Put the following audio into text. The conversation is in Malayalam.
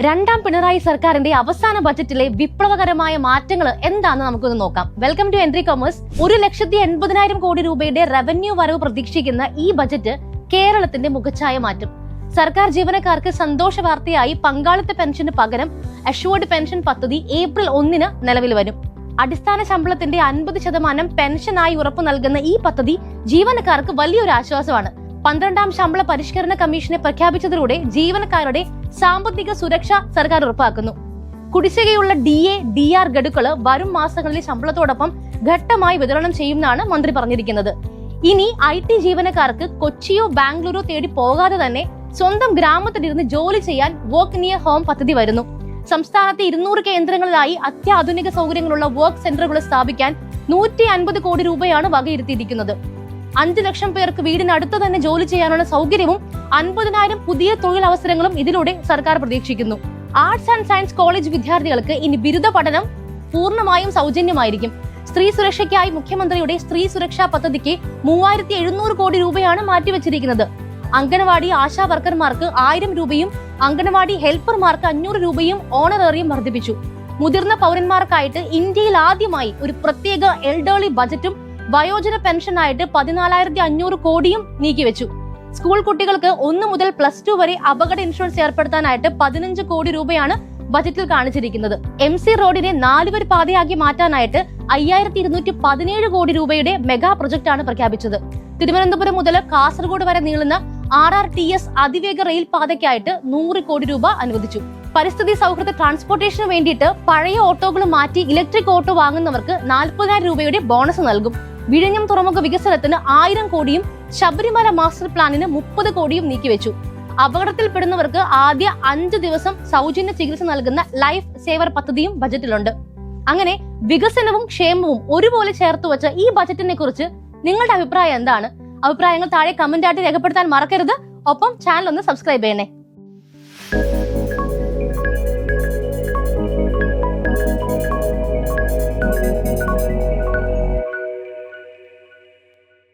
രണ്ടാം പിണറായി സർക്കാരിന്റെ അവസാന ബജറ്റിലെ വിപ്ലവകരമായ മാറ്റങ്ങൾ എന്താണെന്ന് നമുക്കൊന്ന് നോക്കാം. Welcome to entry commerce. 1,80,000 കോടി രൂപയുടെ റവന്യൂ വരവ് പ്രതീക്ഷിക്കുന്ന ഈ ബജറ്റ് കേരളത്തിന്റെ മുഖച്ഛായ മാറ്റും. സർക്കാർ ജീവനക്കാർക്ക് സന്തോഷ വാർത്തയായി പങ്കാളിത്ത പെൻഷന് പകരം അഷ്വേർഡ് പെൻഷൻ പദ്ധതി ഏപ്രിൽ 1 നിലവിൽ വരും. അടിസ്ഥാന ശമ്പളത്തിന്റെ 50% പെൻഷനായി ഉറപ്പു നൽകുന്ന ഈ പദ്ധതി ജീവനക്കാർക്ക് വലിയൊരു ആശ്വാസമാണ്. 12ാം ശമ്പള പരിഷ്കരണ കമ്മീഷനെ പ്രഖ്യാപിച്ചതിലൂടെ ജീവനക്കാരുടെ സാമ്പത്തിക സുരക്ഷ സർക്കാർ ഉറപ്പാക്കുന്നു. കുടിശ്ശികയുള്ള DA, DR ഗഡുക്കള് വരും മാസങ്ങളിലെ ശമ്പളത്തോടൊപ്പം ഘട്ടമായി വിതരണം ചെയ്യുമെന്നാണ് മന്ത്രി പറഞ്ഞിരിക്കുന്നത്. ഇനി IT ജീവനക്കാർക്ക് കൊച്ചിയോ ബാംഗ്ലൂരോ തേടി പോകാതെ തന്നെ സ്വന്തം ഗ്രാമത്തിലിരുന്ന് ജോലി ചെയ്യാൻ വർക്ക് നിയർ ഹോം പദ്ധതി വരുന്നു. സംസ്ഥാനത്തെ 200 കേന്ദ്രങ്ങളിലായി അത്യാധുനിക സൗകര്യങ്ങളുള്ള വർക്ക് സെന്ററുകൾ സ്ഥാപിക്കാൻ 150 കോടി രൂപയാണ് വകയിരുത്തിയിരിക്കുന്നത്. 5 ലക്ഷം പേർക്ക് വീടിനടുത്ത് തന്നെ ജോലി ചെയ്യാനുള്ള സൗകര്യവും 50,000 പുതിയ തൊഴിലവസരങ്ങളും ഇതിലൂടെ സർക്കാർ പ്രതീക്ഷിക്കുന്നു. ആർട്സ് ആൻഡ് സയൻസ് കോളേജ് വിദ്യാർത്ഥികൾക്ക് ഇനി ബിരുദ പഠനം പൂർണ്ണമായും സൗജന്യമായിരിക്കും. സ്ത്രീ സുരക്ഷയ്ക്കായി മുഖ്യമന്ത്രിയുടെ സ്ത്രീ സുരക്ഷാ പദ്ധതിക്ക് 3,700 കോടി രൂപയാണ് മാറ്റിവെച്ചിരിക്കുന്നത്. അംഗനവാടി ആശാ വർക്കർമാർക്ക് 1000 രൂപയും അംഗനവാടി ഹെൽപ്പർമാർക്ക് 500 രൂപയും ഓണറേറിയം വർദ്ധിപ്പിച്ചു. മുതിർന്ന പൗരന്മാർക്കായിട്ട് ഇന്ത്യയിൽ ആദ്യമായി ഒരു പ്രത്യേക എൽഡർലി ബജറ്റും വയോജന പെൻഷനായിട്ട് 14,500 കോടിയും നീക്കിവെച്ചു. സ്കൂൾ കുട്ടികൾക്ക് 1 മുതൽ +2 വരെ അപകട ഇൻഷുറൻസ് ഏർപ്പെടുത്താനായിട്ട് 15 കോടി രൂപയാണ് ബജറ്റിൽ കാണിച്ചിരിക്കുന്നത്. MC റോഡിനെ 4 വരി പാതയാക്കി മാറ്റാനായിട്ട് 5,217 കോടി രൂപയുടെ മെഗാ പ്രൊജക്ടാണ് പ്രഖ്യാപിച്ചത്. തിരുവനന്തപുരം മുതൽ കാസർഗോഡ് വരെ നീളുന്ന RRTS അതിവേഗ റെയിൽ പാതയ്ക്കായിട്ട് 100 കോടി രൂപ അനുവദിച്ചു. പരിസ്ഥിതി സൗഹൃദ ട്രാൻസ്പോർട്ടേഷന് വേണ്ടിയിട്ട് പഴയ ഓട്ടോകൾ മാറ്റി ഇലക്ട്രിക് ഓട്ടോ വാങ്ങുന്നവർക്ക് 40,000 രൂപയുടെ ബോണസ് നൽകും. വിഴിഞ്ഞം തുറമുഖ വികസനത്തിന് 1000 കോടിയും ശബരിമല മാസ്റ്റർ പ്ലാനിന് 30 കോടിയും നീക്കിവെച്ചു. അപകടത്തിൽപ്പെടുന്നവർക്ക് ആദ്യ 5 ദിവസം സൗജന്യ ചികിത്സ നൽകുന്ന ലൈഫ് സേവർ പദ്ധതിയും ബജറ്റിലുണ്ട്. അങ്ങനെ വികസനവും ക്ഷേമവും ഒരുപോലെ ചേർത്ത് വെച്ച ഈ ബജറ്റിനെ കുറിച്ച് നിങ്ങളുടെ അഭിപ്രായം എന്താണ്? അഭിപ്രായങ്ങൾ താഴെ കമന്റ് ആയിട്ട് രേഖപ്പെടുത്താൻ മറക്കരുത്. ഒപ്പം ചാനൽ ഒന്ന് സബ്സ്ക്രൈബ് ചെയ്യണേ.